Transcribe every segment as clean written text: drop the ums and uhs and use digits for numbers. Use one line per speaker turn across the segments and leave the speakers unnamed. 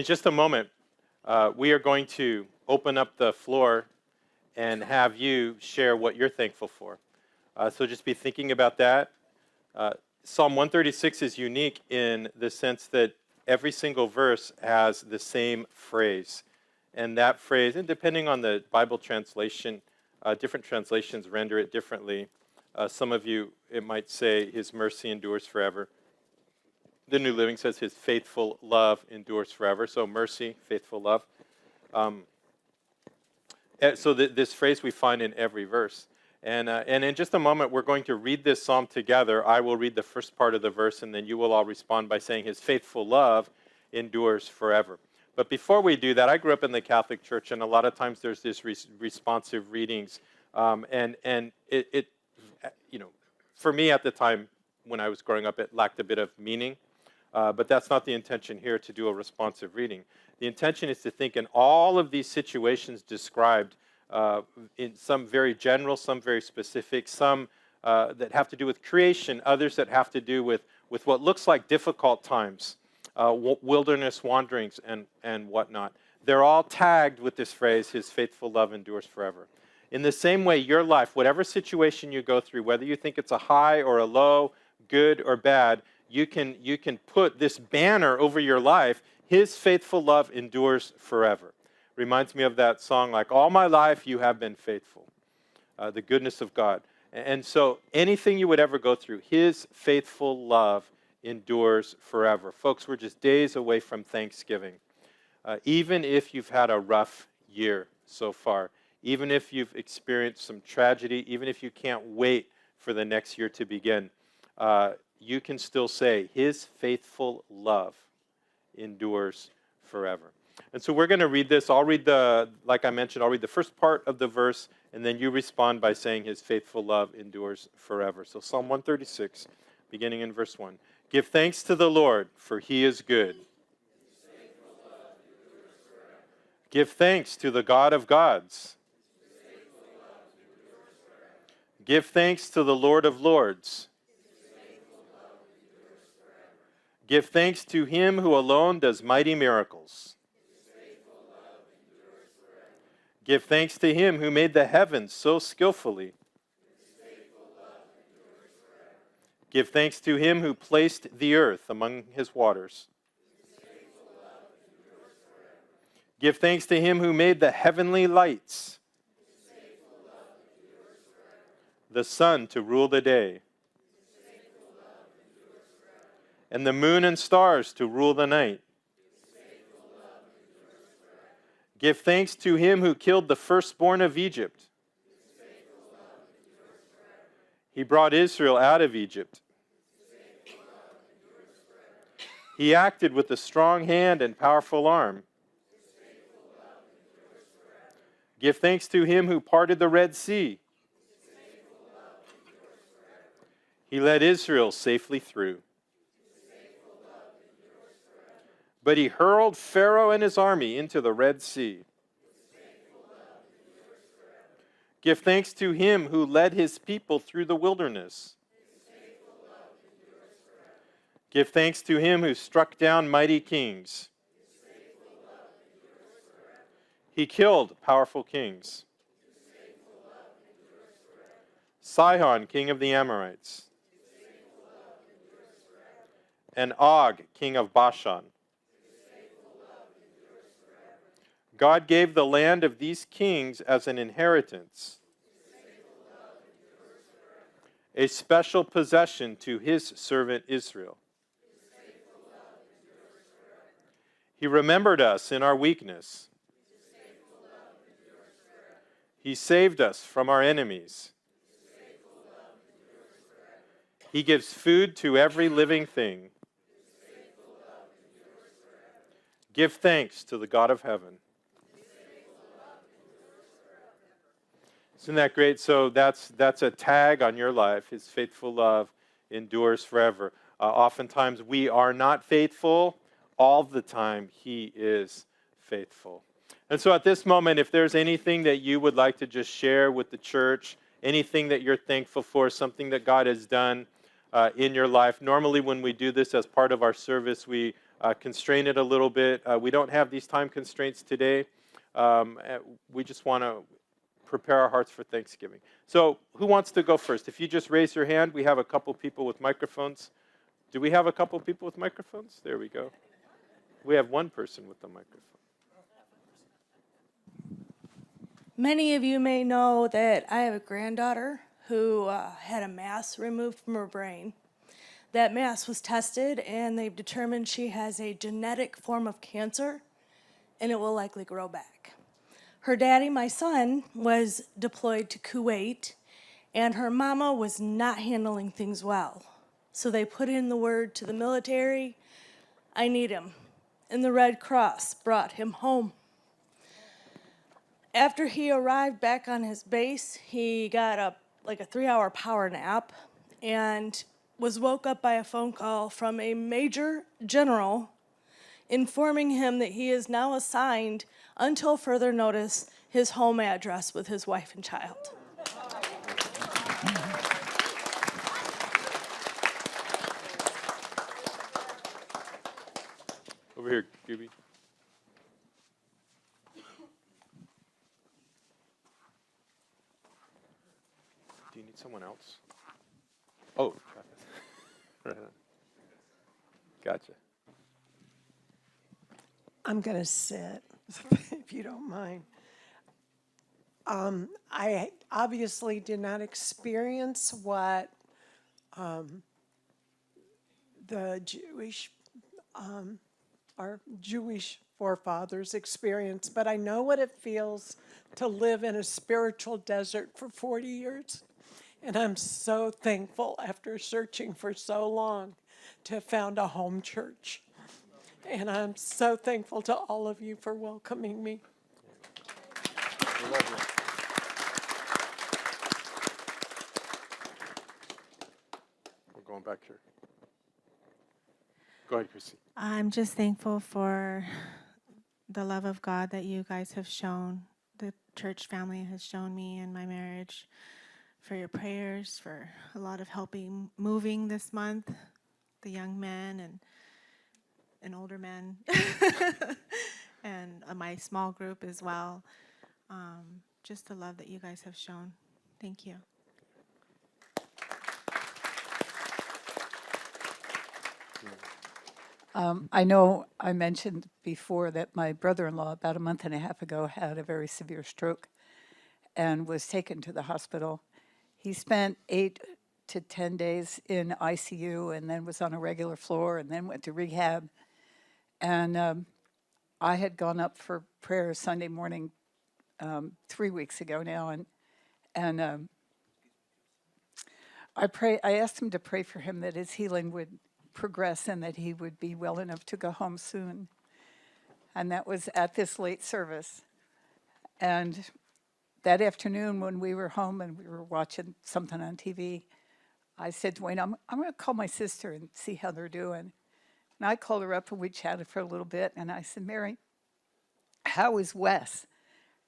in just a moment, we are going to open up the floor and have you share what you're thankful for. So just be thinking about that. Psalm 136 is unique in the sense that every single verse has the same phrase. And that phrase, and depending on the Bible translation, different translations render it differently. Some of you, it might say, His mercy endures forever. The New Living says His faithful love endures forever. So mercy, faithful love. So this phrase we find in every verse. And in just a moment, we're going to read this psalm together. I will read the first part of the verse, and then you will all respond by saying, His faithful love endures forever. But before we do that, I grew up in the Catholic Church, and a lot of times there's this responsive readings. And it, for me at the time when I was growing up, it lacked a bit of meaning. But that's not the intention here, to do a responsive reading. The intention is to think in all of these situations described, in some very general, some very specific, some that have to do with creation, others that have to do with what looks like difficult times, wilderness wanderings and whatnot. They're all tagged with this phrase, His faithful love endures forever. In the same way, your life, whatever situation you go through, whether you think it's a high or a low, good or bad, you can put this banner over your life, His faithful love endures forever. Reminds me of that song, like, all my life you have been faithful. The goodness of God. And so anything you would ever go through, His faithful love endures forever. Folks, we're just days away from Thanksgiving. Even if you've had a rough year so far, even if you've experienced some tragedy, even if you can't wait for the next year to begin, you can still say, His faithful love endures forever. And so we're going to read this. I'll read like I mentioned, I'll read the first part of the verse, and then you respond by saying, His faithful love endures forever. So Psalm 136, beginning in verse 1. Give thanks to the Lord, for He is good. Give thanks to the God of gods. Give thanks to the Lord of lords. Give thanks to Him who alone does mighty miracles. Give thanks to Him who made the heavens so skillfully. Give thanks to Him who placed the earth among His waters. Give thanks to Him who made the heavenly lights, the sun to rule the day, and the moon and stars to rule the night. Give thanks to Him who killed the firstborn of Egypt. He brought Israel out of Egypt. He acted with a strong hand and powerful arm. Give thanks to Him who parted the Red Sea. He led Israel safely through. But He hurled Pharaoh and his army into the Red Sea. Give thanks to Him who led His people through the wilderness. Give thanks to Him who struck down mighty kings. He killed powerful kings. Sihon, king of the Amorites. And Og, king of Bashan. God gave the land of these kings as an inheritance, a special possession to His servant Israel. He remembered us in our weakness. He saved us from our enemies. He gives food to every living thing. Give thanks to the God of heaven. Isn't that great? So that's a tag on your life. His faithful love endures forever. Oftentimes we are not faithful. All the time He is faithful. And so at this moment, if there's anything that you would like to just share with the church, anything that you're thankful for, something that God has done in your life. Normally when we do this as part of our service, we constrain it a little bit. We don't have these time constraints today. We just want to prepare our hearts for Thanksgiving. So who wants to go first? If you just raise your hand, we have a couple people with microphones. Do we have a couple people with microphones? There we go. We have one person with the microphone.
Many of you may know that I have a granddaughter who had a mass removed from her brain. That mass was tested, and they've determined she has a genetic form of cancer, and it will likely grow back. Her daddy, my son, was deployed to Kuwait, and her mama was not handling things well. So they put in the word to the military, I need him. And the Red Cross brought him home. After he arrived back on his base, he got a 3-hour power nap and was woke up by a phone call from a major general informing him that he is now assigned, until further notice, his home address with his wife and child.
Over here, Gooby. Do you need someone else? Oh, Travis. Gotcha.
I'm going to sit, if you don't mind. I obviously did not experience what the our Jewish forefathers experienced, but I know what it feels to live in a spiritual desert for 40 years. And I'm so thankful, after searching for so long, to have found a home church. And I'm so thankful to all of you for welcoming me.
We love you. We're going back here. Go ahead, Chrissy.
I'm just thankful for the love of God that you guys have shown, the church family has shown me in my marriage, for your prayers, for a lot of helping moving this month, the young men and older men, and my small group as well. Just the love that you guys have shown. Thank you.
I know I mentioned before that my brother-in-law about a month and a half ago had a very severe stroke and was taken to the hospital. He spent 8 to 10 days in ICU and then was on a regular floor and then went to rehab. And I had gone up for prayer Sunday morning 3 weeks ago now, and I asked him to pray for him that his healing would progress and that he would be well enough to go home soon. And that was at this late service. And that afternoon when we were home and we were watching something on TV, I said to Wayne, I'm going to call my sister and see how they're doing. And I called her up and we chatted for a little bit. And I said, Mary, how is Wes?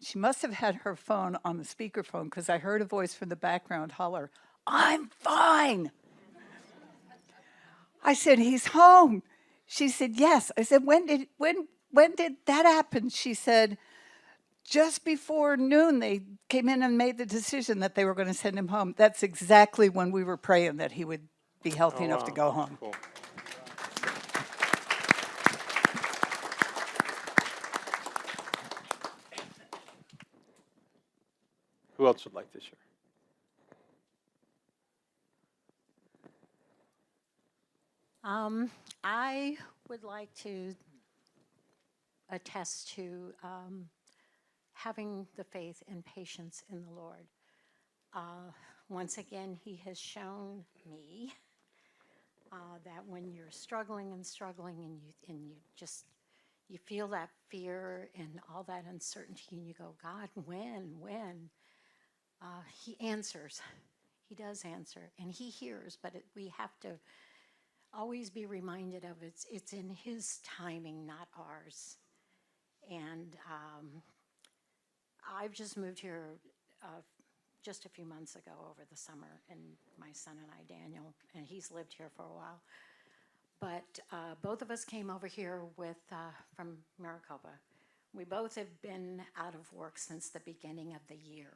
She must have had her phone on the speakerphone because I heard a voice from the background holler, I'm fine. I said, he's home. She said, yes. I said, when did that happen? She said, just before noon, they came in and made the decision that they were going to send him home. That's exactly when we were praying that he would be healthy enough to go home.
Cool. Who else would like to share?
I would like to attest to having the faith and patience in the Lord. Once again, He has shown me that when you're struggling and you feel that fear and all that uncertainty, and you go, God, when? He answers. He does answer, and He hears, but we have to always be reminded of it's in His timing, not ours. And I've just moved here just a few months ago over the summer, and my son and I, Daniel, and he's lived here for a while. But both of us came over here from Maricopa. We both have been out of work since the beginning of the year.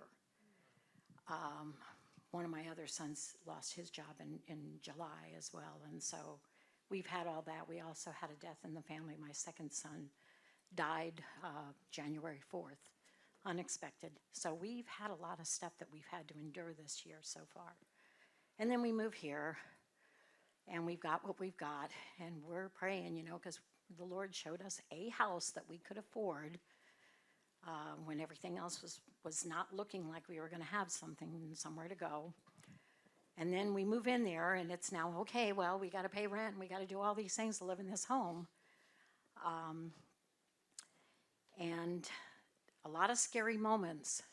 One of my other sons lost his job in July as well, and so we've had all that. We also had a death in the family. My second son died January 4th, unexpected. So we've had a lot of stuff that we've had to endure this year so far. And then we move here, and we've got what we've got, and we're praying, because the Lord showed us a house that we could afford when everything else was not looking like we were going to have somewhere to go. And then we move in there, and it's now, okay, well, we got to pay rent, and we got to do all these things to live in this home. And a lot of scary moments.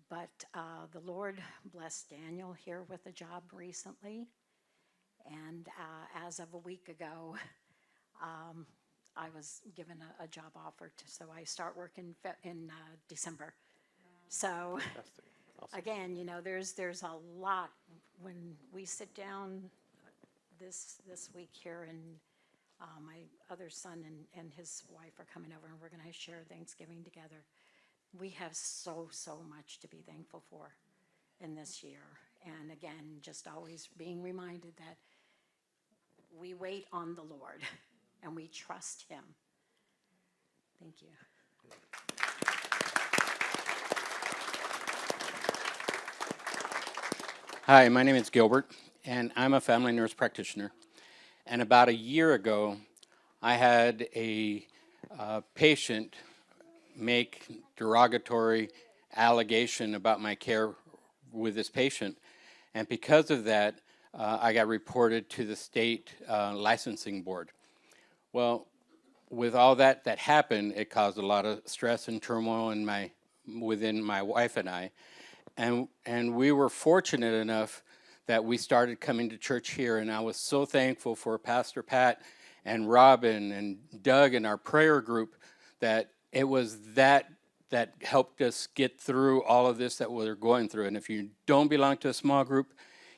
But the Lord blessed Daniel here with a job recently. And as of a week ago, I was given a job offer, so I start working in December. So
Fantastic. Awesome.
again, there's a lot when we sit down this week here, and my other son and his wife are coming over, and we're going to share Thanksgiving together. We have so much to be thankful for in this year. And again, just always being reminded that we wait on the Lord and we trust him. Thank you.
Hi, my name is Gilbert, and I'm a family nurse practitioner. And about a year ago, I had a patient make derogatory allegation about my care with this patient. And because of that, I got reported to the state licensing board. Well, with all that happened, it caused a lot of stress and turmoil within my wife and I. And we were fortunate enough that we started coming to church here, and I was so thankful for Pastor Pat and Robin and Doug and our prayer group that it was that helped us get through all of this that we're going through. And if you don't belong to a small group,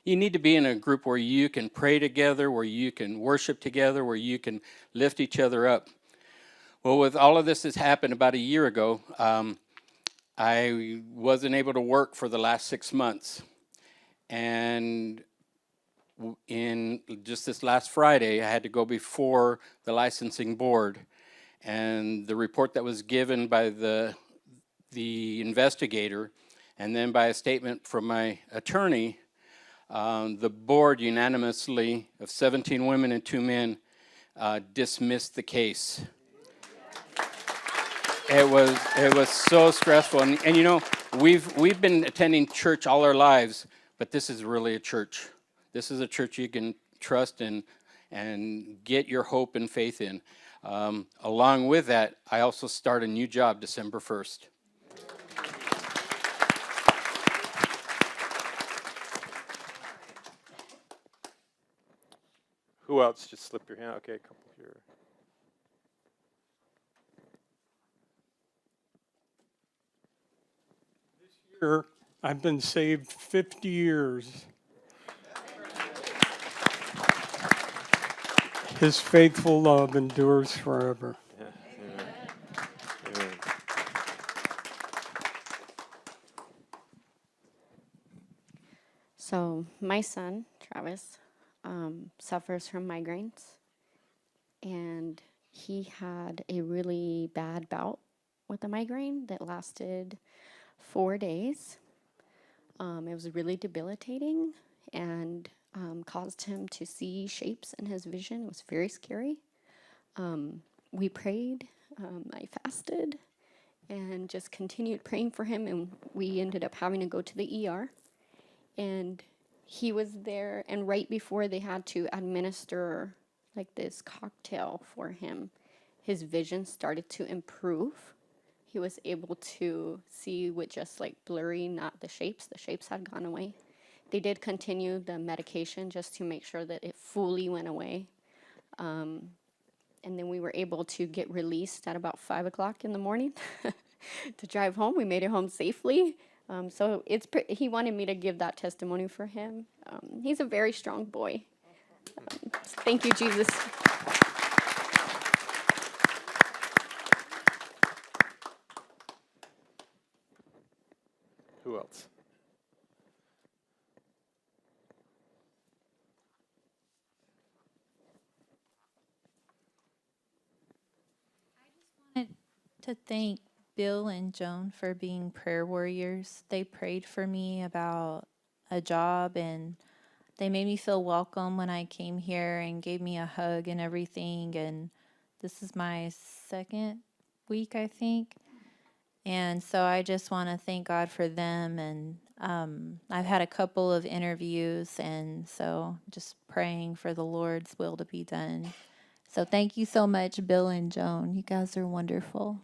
you need to be in a group where you can pray together, where you can worship together, where you can lift each other up. Well, with all of this has happened about a year ago, I wasn't able to work for the last 6 months. And in just this last Friday, I had to go before the licensing board. And the report that was given by the investigator, and then by a statement from my attorney, the board unanimously, of 17 women and 2 men, dismissed the case. It was so stressful, and you know, we've been attending church all our lives, but this is really a church. This is a church you can trust and get your hope and faith in. Along with that, I also start a new job December 1st.
Who else? Just slip your hand. Okay, a couple here.
Here, I've been saved 50 years. His faithful love endures forever.
Yeah, amen. Amen.
So my son, Travis, suffers from migraines, and he had a really bad bout with a migraine that lasted 4 days. It was really debilitating and caused him to see shapes in his vision. It was very scary. We prayed, I fasted, and just continued praying for him, and we ended up having to go to the ER. And he was there, and right before they had to administer like this cocktail for him, his vision started to improve. He was able to see with just like blurry, not the shapes. The shapes had gone away. They did continue the medication just to make sure that it fully went away. And then we were able to get released at about 5 o'clock in the morning to drive home. We made it home safely. So he wanted me to give that testimony for him. He's a very strong boy. Thank you, Jesus.
Who else?
Wanted to thank Bill and Joan for being prayer warriors. They prayed for me about a job and they made me feel welcome when I came here and gave me a hug and everything. And this is my second week, I think. And so I just want to thank God for them. And I've had a couple of interviews, and so just praying for the Lord's will to be done. So thank you so much, Bill and Joan. You guys are wonderful.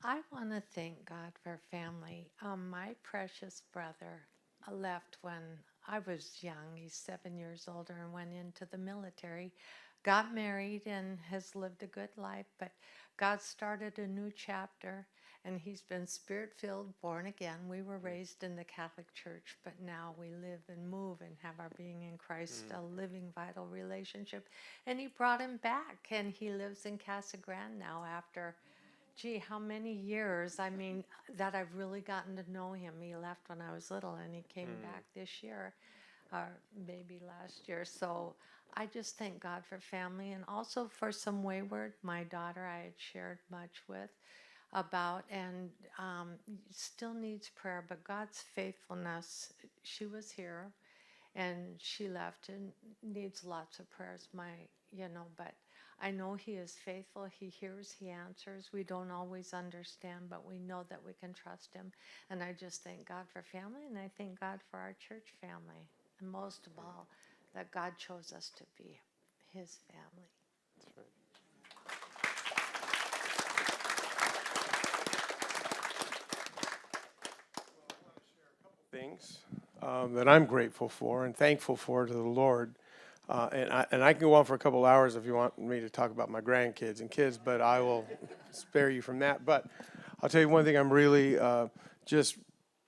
I want to thank God for family. My precious brother left when I was young. He's 7 years older and went into the military, got married, and has lived a good life. But God started a new chapter, and he's been spirit-filled, born again. We were raised in the Catholic Church, but now we live and move and have our being in Christ, a living, vital relationship. And he brought him back, and he lives in Casa Grande now after how many years, I mean, that I've really gotten to know him. He left when I was little, and he came back this year, or maybe last year. So I just thank God for family, and also for some wayward, my daughter I had shared much with about, and still needs prayer, but God's faithfulness. She was here, and she left, and needs lots of prayers, but I know he is faithful. He hears, he answers. We don't always understand, but we know that we can trust him. And I just thank God for family, and I thank God for our church family. And most of all, that God chose us to be his family.
That's right.
Things that I'm grateful for and thankful for to the Lord. And I can go on for a couple hours if you want me to talk about my grandkids and kids, but I will spare you from that. But I'll tell you one thing I'm really just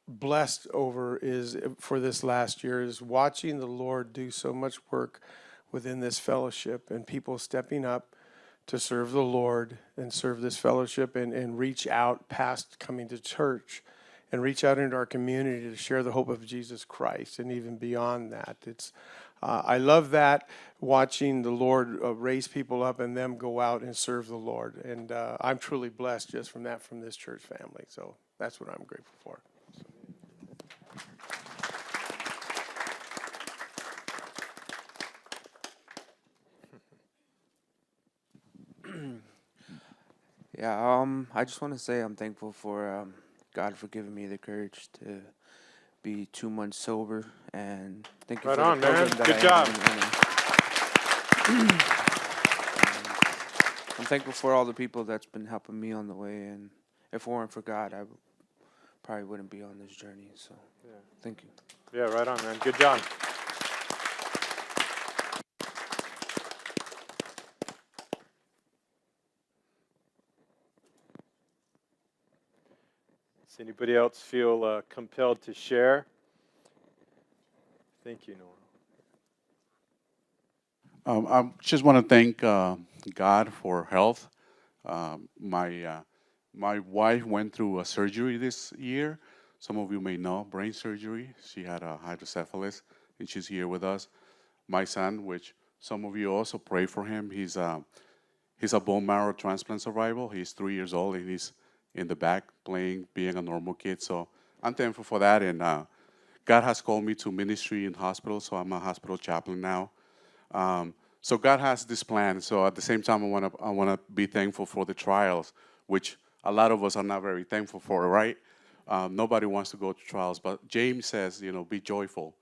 blessed over is for this last year is watching the Lord do so much work within this fellowship and people stepping up to serve the Lord and serve this fellowship and reach out past coming to church and reach out into our community to share the hope of Jesus Christ and even beyond that. It's I love that, watching the Lord raise people up and them go out and serve the Lord. And I'm truly blessed just from that, from this church family. So that's what I'm grateful for.
Yeah, I just want to say I'm thankful for God for giving me the courage to be 2 months sober, and thank you
Right
for
on,
the program
man.
that
Good
I
job.
am in. I'm thankful for all the people that's been helping me on the way, and if it weren't for God, I probably wouldn't be on this journey. So, thank you.
Yeah, right on, man. Good job. Does anybody else feel compelled to share? Thank you, Nora.
I just want to thank God for health. My wife went through a surgery this year. Some of you may know, brain surgery. She had a hydrocephalus, and she's here with us. My son, which some of you also pray for him, he's a bone marrow transplant survivor. He's 3 years old, and he's in the back playing, being a normal kid. So I'm thankful for that. And God has called me to ministry in hospitals, so I'm a hospital chaplain now. So God has this plan. So at the same time, I wanna be thankful for the trials, which a lot of us are not very thankful for, right? Nobody wants to go to trials, but James says, be joyful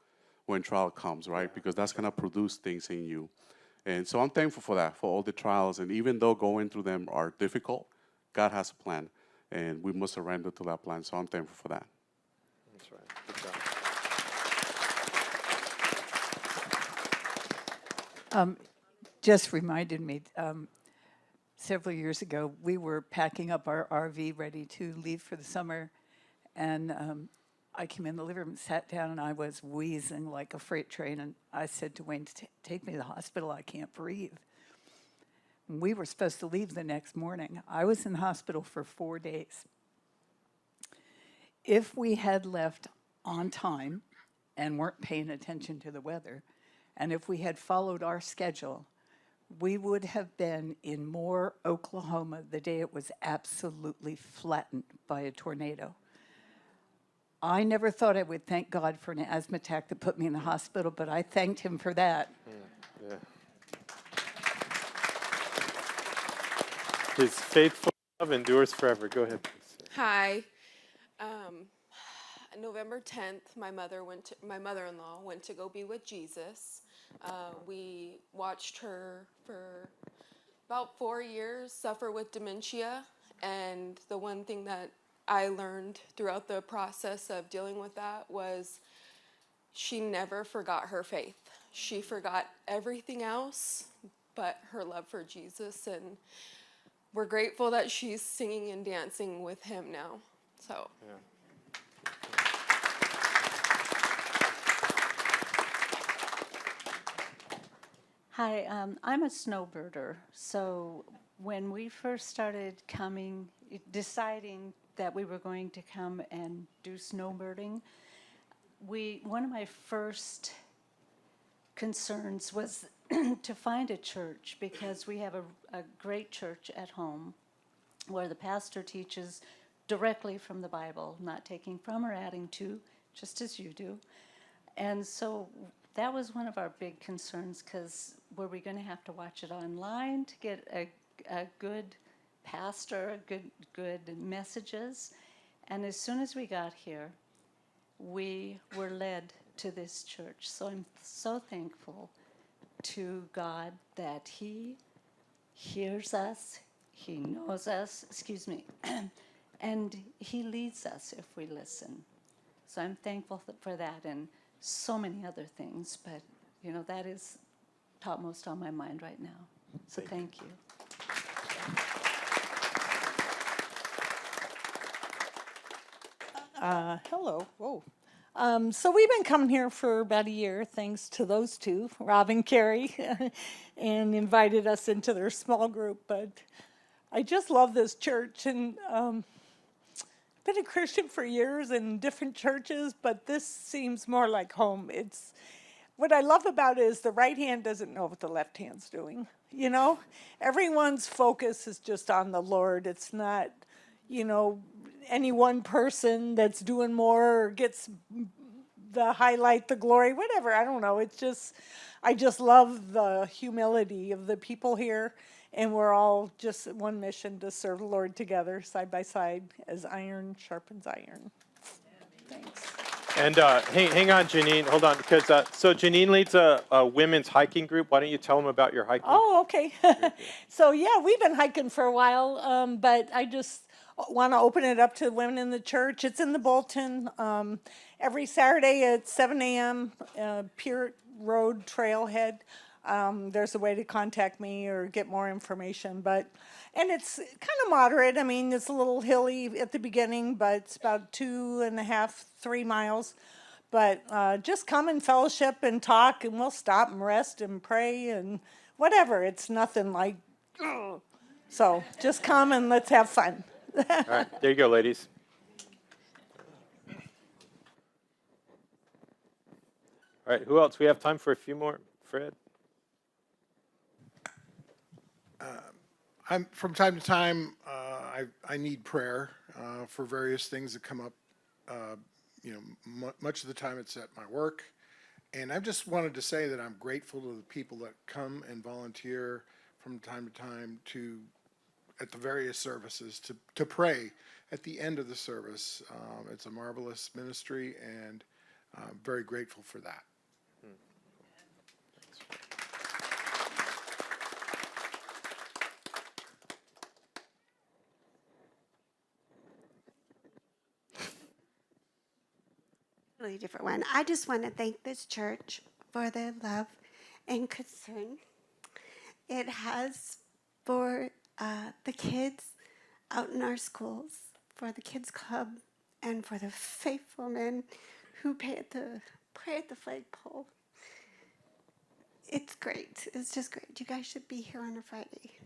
when trial comes, right? Because that's gonna produce things in you. And so I'm thankful for that, for all the trials. And even though going through them are difficult, God has a plan, and we must surrender to that plan. So I'm thankful for that.
That's right. Good job.
just reminded me, several years ago, we were packing up our RV ready to leave for the summer, and I came in the living room, sat down, and I was wheezing like a freight train, and I said to Wayne, take me to the hospital, I can't breathe. We were supposed to leave the next morning. I was in the hospital for 4 days. If we had left on time and weren't paying attention to the weather, and if we had followed our schedule, we would have been in Moore, Oklahoma, the day it was absolutely flattened by a tornado. I never thought I would thank God for an asthma attack that put me in the hospital, but I thanked him for that.
Yeah. His faithful love endures forever. Go ahead, please.
Hi. November 10th, my mother-in-law went to go be with Jesus. We watched her for about 4 years suffer with dementia, and the one thing that I learned throughout the process of dealing with that was she never forgot her faith. She forgot everything else but her love for Jesus, and we're grateful that she's singing and dancing with him now. So.
Yeah.
Hi, I'm a snowbirder. So when we first started deciding that we were going to come and do snowbirding, one of my first concerns was to find a church, because we have a great church at home where the pastor teaches directly from the Bible, not taking from or adding to, just as you do. And so that was one of our big concerns, because were we going to have to watch it online to get a good pastor, good messages? And as soon as we got here, we were led to this church. So I'm so thankful to God that He hears us, He knows us, and He leads us if we listen. So I'm thankful for that, and so many other things, but that is topmost on my mind right now. So thank you.
Hello. Whoa. So we've been coming here for about a year, thanks to those two, Rob and Carrie, and invited us into their small group. But I just love this church, and been a Christian for years in different churches, but this seems more like home. It's what I love about it is the right hand doesn't know what the left hand's doing. Everyone's focus is just on the Lord. It's not, any one person that's doing more or gets the highlight, the glory, whatever. I don't know. I just love the humility of the people here, and we're all just one mission to serve the Lord together, side by side, as iron sharpens iron. Thanks.
And hang on, Janine. Hold on, because so Janine leads a women's hiking group. Why don't you tell them about your hiking?
Oh, okay. So yeah, we've been hiking for a while, but I just want to open it up to women in the church. It's in the bulletin. Every Saturday at 7 a.m., Pier Road Trailhead. There's a way to contact me or get more information, and it's kind of moderate. I mean, it's a little hilly at the beginning, but it's about 2.5, 3 miles. But just come and fellowship and talk, and we'll stop and rest and pray and whatever. It's nothing like, ugh. So just come and let's have fun.
All right, there you go, ladies. All right, who else? We have time for a few more. Fred?
From time to time, I need prayer for various things that come up. Much of the time it's at my work. And I just wanted to say that I'm grateful to the people that come and volunteer from time to time at the various services to pray at the end of the service. It's a marvelous ministry, and I'm very grateful for that.
Totally different one. I just want to thank this church for their love and concern. it has for the kids out in our schools, for the kids club, and for the faithful men who pray at the flagpole. It's great. It's just great. You guys should be here on a Friday.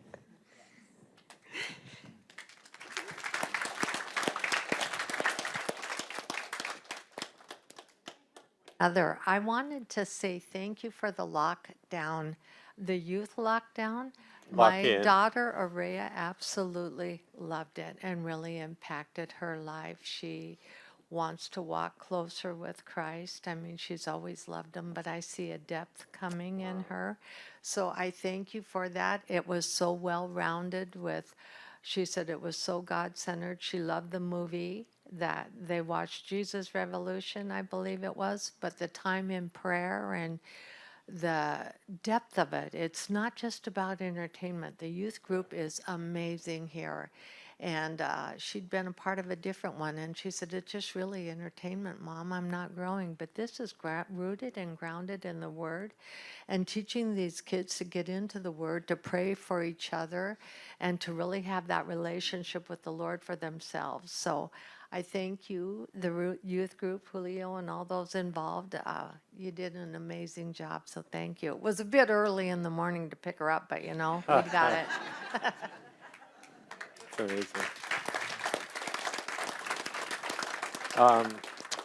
I wanted to say thank you for the lockdown, the youth lockdown. My
Lock-in.
daughter, Araya, absolutely loved it and really impacted her life. She wants to walk closer with Christ. I mean, she's always loved him, but I see a depth coming in her. So I thank you for that. It was so well-rounded with, she said it was so God-centered. She loved the movie that they watched, Jesus Revolution, I believe it was, but the time in prayer and the depth of it, it's not just about entertainment. The youth group is amazing here. And she'd been a part of a different one, and she said, it's just really entertainment, Mom. I'm not growing. But this is rooted and grounded in the Word, and teaching these kids to get into the Word, to pray for each other, and to really have that relationship with the Lord for themselves. So I thank you, the youth group, Julio, and all those involved. You did an amazing job, so thank you. It was a bit early in the morning to pick her up, but you know, we got it.
It's amazing.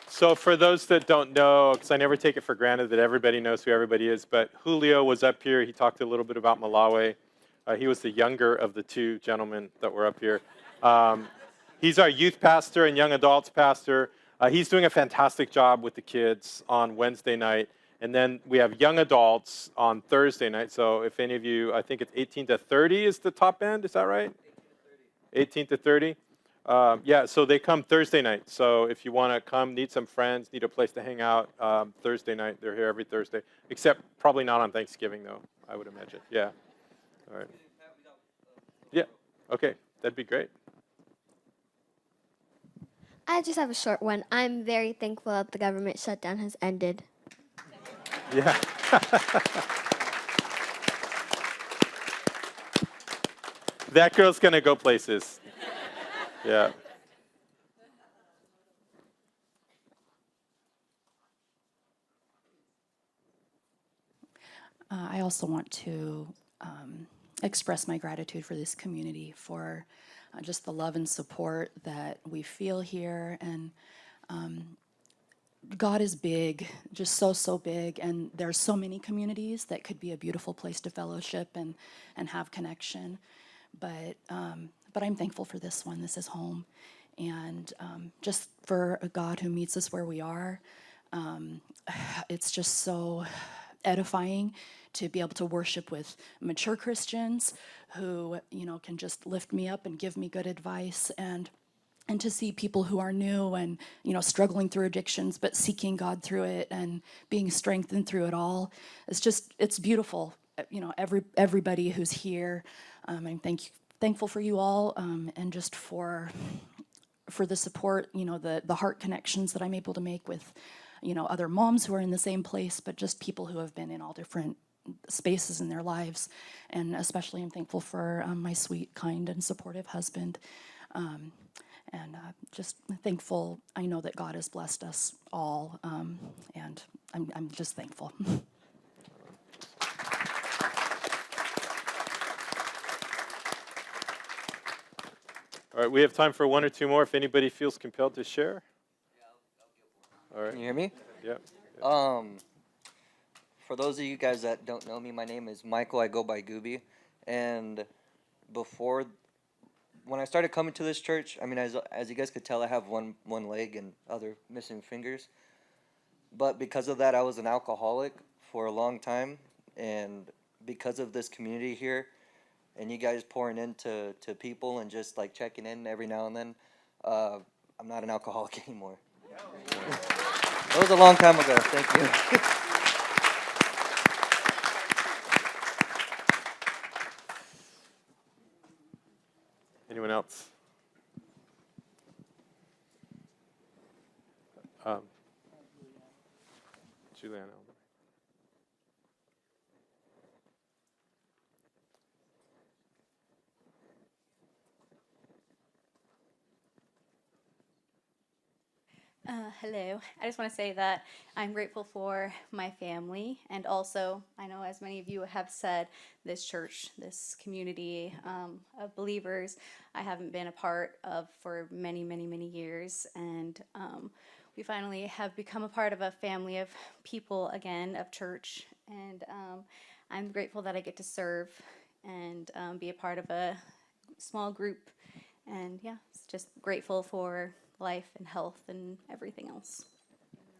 So for those that don't know, because I never take it for granted that everybody knows who everybody is, but Julio was up here. He talked a little bit about Malawi. He was the younger of the two gentlemen that were up here. He's our youth pastor and young adults pastor. He's doing a fantastic job with the kids on Wednesday night. And then we have young adults on Thursday night. So if any of you, I think it's 18 to 30 is the top end. Is that right? 18 to 30. Yeah, so they come Thursday night. So if you want to come, need some friends, need a place to hang out, Thursday night, they're here every Thursday. Except probably not on Thanksgiving, though, I would imagine. Yeah. All right. Yeah. Okay. That'd be great.
I just have a short one. I'm very thankful that the government shutdown has ended.
Yeah. That girl's going to go places. Yeah.
I also want to express my gratitude for this community, for just the love and support that we feel here. And God is big, just so big, and there's so many communities that could be a beautiful place to fellowship and have connection. But I'm thankful for this one. This is home. And just for a God who meets us where we are, it's just so edifying to be able to worship with mature Christians who, you know, can just lift me up and give me good advice, and to see people who are new and, you know, struggling through addictions but seeking God through it and being strengthened through it all. It's beautiful. You know, everybody who's here. I'm thankful for you all, and just for the support, you know, the heart connections that I'm able to make with, you know, other moms who are in the same place, but just people who have been in all different spaces in their lives. And especially I'm thankful for my sweet, kind, and supportive husband. And just thankful. I know that God has blessed us all, and I'm just thankful.
All right, we have time for one or two more if anybody feels compelled to share. All right.
Can you hear me?
Yep.
For those of you guys that don't know me, my name is Michael. I go by Gooby. And when I started coming to this church, I mean, as you guys could tell, I have one leg and other missing fingers. But because of that, I was an alcoholic for a long time. And because of this community here, and you guys pouring into people and just like checking in every now and then, I'm not an alcoholic anymore. That was a long time ago. Thank you.
Anyone else? Juliana.
Hello. I just want to say that I'm grateful for my family, and also, I know as many of you have said, this church, this community of believers, I haven't been a part of for many, many, many years, and we finally have become a part of a family of people again, of church, and I'm grateful that I get to serve and be a part of a small group, and yeah, it's just grateful for life and health and everything else.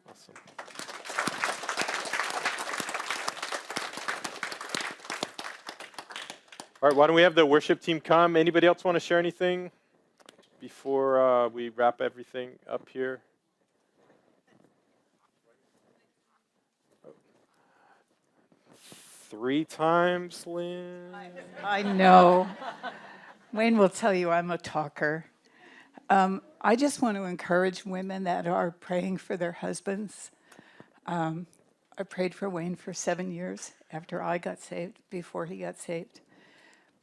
Awesome. All right, why don't we have the worship team come? Anybody else want to share anything before we wrap everything up here? Three times, Lynn.
I know. Wayne will tell you I'm a talker. I just want to encourage women that are praying for their husbands. I prayed for Wayne for 7 years after I got saved, before he got saved.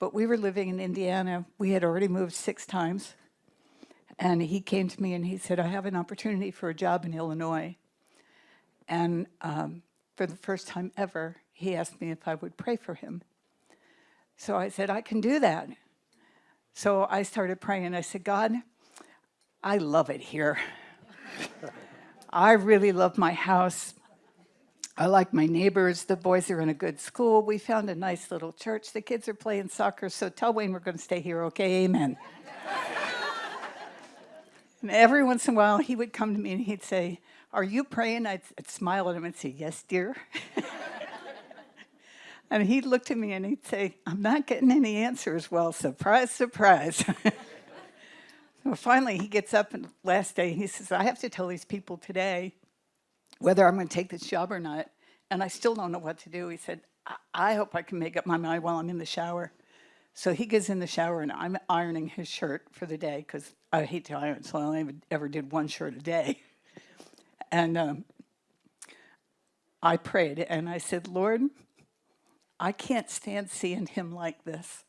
But we were living in Indiana. We had already moved 6 times. And he came to me and he said, I have an opportunity for a job in Illinois. And for the first time ever, he asked me if I would pray for him. So I said, I can do that. So I started praying. I said, God, I love it here. I really love my house. I like my neighbors. The boys are in a good school. We found a nice little church. The kids are playing soccer. So tell Wayne we're going to stay here, okay? Amen. And every once in a while, he would come to me and he'd say, are you praying? I'd smile at him and say, yes, dear. And he'd look at me and he'd say, I'm not getting any answers. Well, surprise, surprise. So finally, he gets up and last day, he says, I have to tell these people today whether I'm going to take this job or not, and I still don't know what to do. He said, I hope I can make up my mind while I'm in the shower. So he gets in the shower, and I'm ironing his shirt for the day, because I hate to iron, so I only ever did 1 shirt a day. And I prayed, and I said, Lord, I can't stand seeing him like this.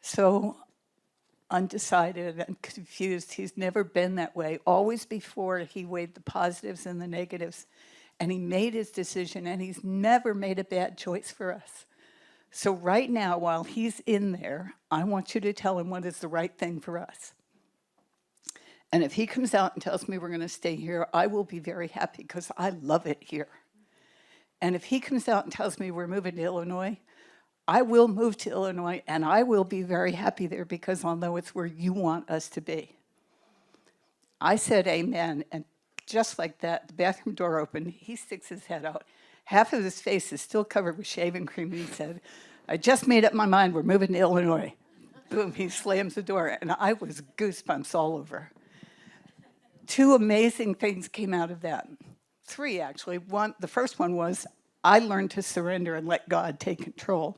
So undecided and confused. He's never been that way. Always before, he weighed the positives and the negatives, and he made his decision, and he's never made a bad choice for us. So right now, while he's in there, I want you to tell him what is the right thing for us. And if he comes out and tells me we're going to stay here, I will be very happy, because I love it here. And if he comes out and tells me we're moving to Illinois, I will move to Illinois, and I will be very happy there, because I'll know it's where you want us to be. I said amen, and just like that, the bathroom door opened. He sticks his head out. Half of his face is still covered with shaving cream, and he said, I just made up my mind, we're moving to Illinois. Boom, he slams the door, and I was goosebumps all over. 2 amazing things came out of that. 3, actually. The first one was, I learned to surrender and let God take control.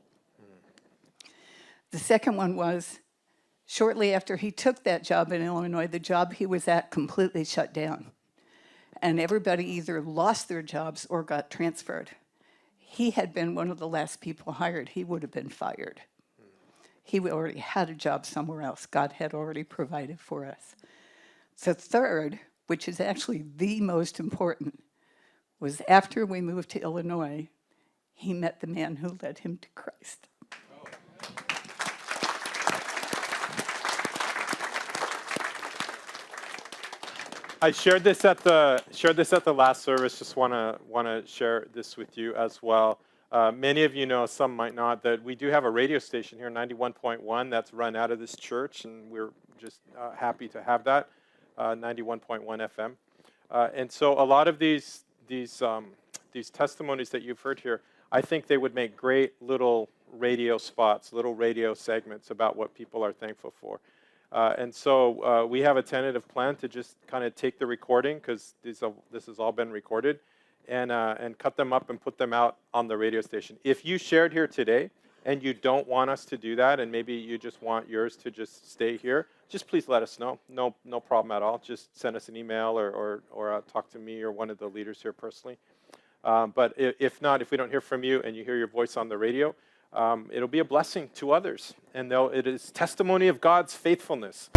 The second one was, shortly after he took that job in Illinois, the job he was at completely shut down. And everybody either lost their jobs or got transferred. He had been one of the last people hired. He would have been fired. He already had a job somewhere else. God had already provided for us. The third, which is actually the most important, was after we moved to Illinois, he met the man who led him to Christ.
I shared this at the last service. Just want to share this with you as well. Many of you know, some might not, that we do have a radio station here, 91.1, that's run out of this church, and we're just happy to have that, 91.1 FM. And so a lot of these testimonies that you've heard here, I think they would make great little radio spots, little radio segments about what people are thankful for. And so we have a tentative plan to just kind of take the recording, because this has all been recorded, and cut them up and put them out on the radio station. If you shared here today and you don't want us to do that, and maybe you just want yours to just stay here, just please let us know. No problem at all. Just send us an email or talk to me or one of the leaders here personally. But if not, if we don't hear from you and you hear your voice on the radio, it'll be a blessing to others, and it is testimony of God's faithfulness.